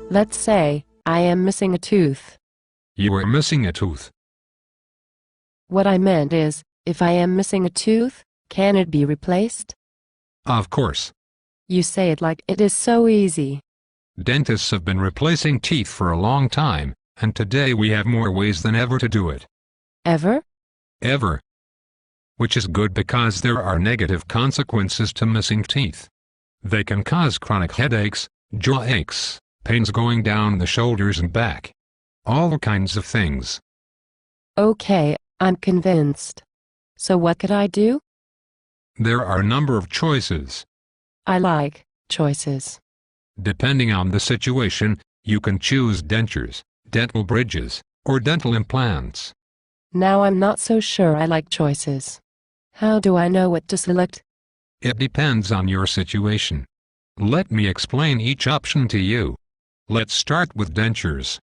Let's say, I am missing a tooth. You are missing a tooth. What I meant is, if I am missing a tooth, can it be replaced? Of course. You say it like it is so easy. Dentists have been replacing teeth for a long time, and today we have more ways than ever to do it. Ever? Ever. Which is good because there are negative consequences to missing teeth. They can cause chronic headaches, jaw aches, pains going down the shoulders and back. All kinds of things. Okay, I'm convinced. So what could I do? There are a number of choices. I like choices. Depending on the situation, you can choose dentures, dental bridges, or dental implants. Now I'm not so sure I like choices. How do I know what to select? It depends on your situation. Let me explain each option to you. Let's start with dentures.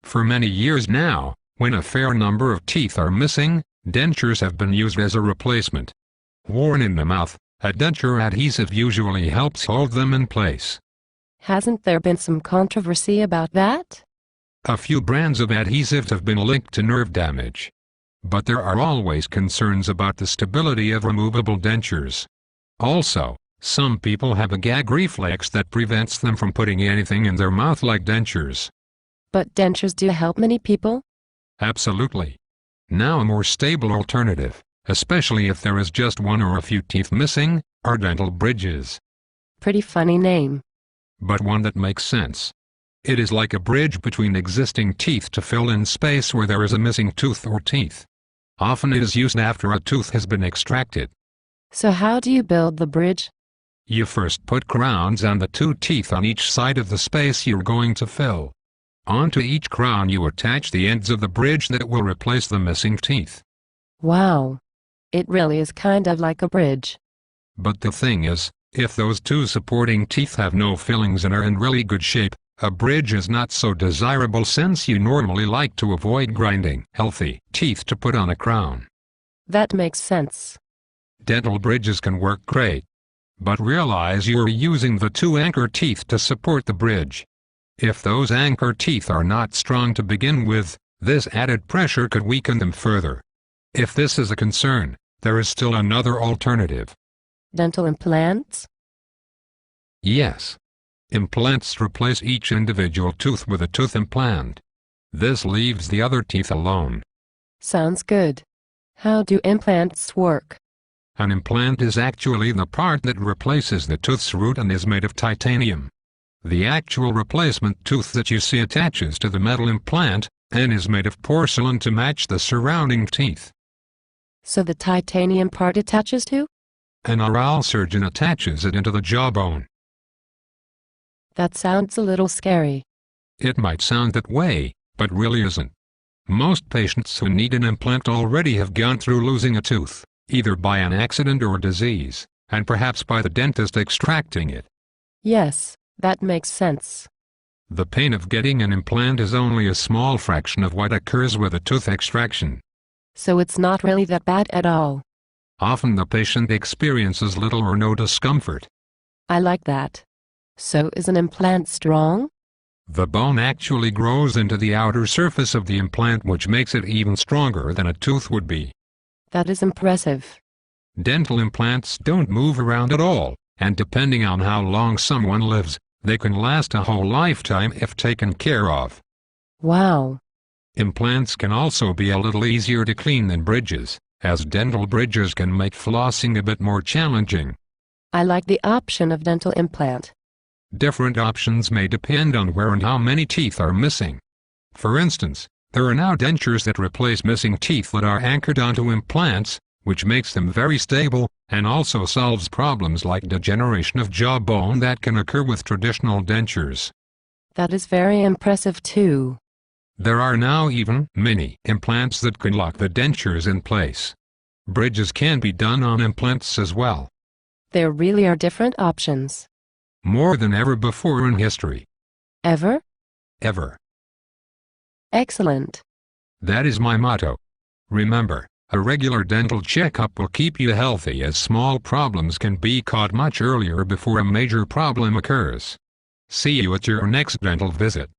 For many years now, when a fair number of teeth are missing, dentures have been used as a replacement. Worn in the mouth, a denture adhesive usually helps hold them in place. Hasn't there been some controversy about that? A few brands of adhesive have been linked to nerve damage. But there are always concerns about the stability of removable dentures. Also, some people have a gag reflex that prevents them from putting anything in their mouth like dentures. But dentures do help many people? Absolutely. Now a more stable alternative, especially if there is just one or a few teeth missing, are dental bridges. Pretty funny name. But one that makes sense. It is like a bridge between existing teeth to fill in space where there is a missing tooth or teeth. Often it is used after a tooth has been extracted. So how do you build the bridge? You first put crowns on the two teeth on each side of the space you're going to fill. Onto each crown you attach the ends of the bridge that will replace the missing teeth. Wow. It really is kind of like a bridge. But the thing is, if those two supporting teeth have no fillings and are in really good shape, a bridge is not so desirable since you normally like to avoid grinding healthy teeth to put on a crown. That makes sense. Dental bridges can work great. But realize you are using the two anchor teeth to support the bridge. If those anchor teeth are not strong to begin with, this added pressure could weaken them further. If this is a concern, there is still another alternative. Dental implants? Yes. Implants replace each individual tooth with a tooth implant. This leaves the other teeth alone. Sounds good. How do implants work? An implant is actually the part that replaces the tooth's root and is made of titanium. The actual replacement tooth that you see attaches to the metal implant, and is made of porcelain to match the surrounding teeth. So the titanium part attaches to? An oral surgeon attaches it into the jawbone. That sounds a little scary. It might sound that way, but really isn't. Most patients who need an implant already have gone through losing a tooth, either by an accident or disease, and perhaps by the dentist extracting it. Yes, that makes sense. The pain of getting an implant is only a small fraction of what occurs with a tooth extraction. So it's not really that bad at all. Often the patient experiences little or no discomfort. I like that. So is an implant strong? The bone actually grows into the outer surface of the implant, which makes it even stronger than a tooth would be. That is impressive. Dental implants don't move around at all, and depending on how long someone lives, they can last a whole lifetime if taken care of. Wow. Implants can also be a little easier to clean than bridges, as dental bridges can make flossing a bit more challenging. I like the option of dental implant. Different options may depend on where and how many teeth are missing. For instance, there are now dentures that replace missing teeth that are anchored onto implants, which makes them very stable, and also solves problems like degeneration of jawbone that can occur with traditional dentures. That is very impressive too. There are now even mini implants that can lock the dentures in place. Bridges can be done on implants as well. There really are different options. More than ever before in history. Ever? Ever. Excellent. That is my motto. Remember, a regular dental checkup will keep you healthy, as small problems can be caught much earlier before a major problem occurs. See you at your next dental visit.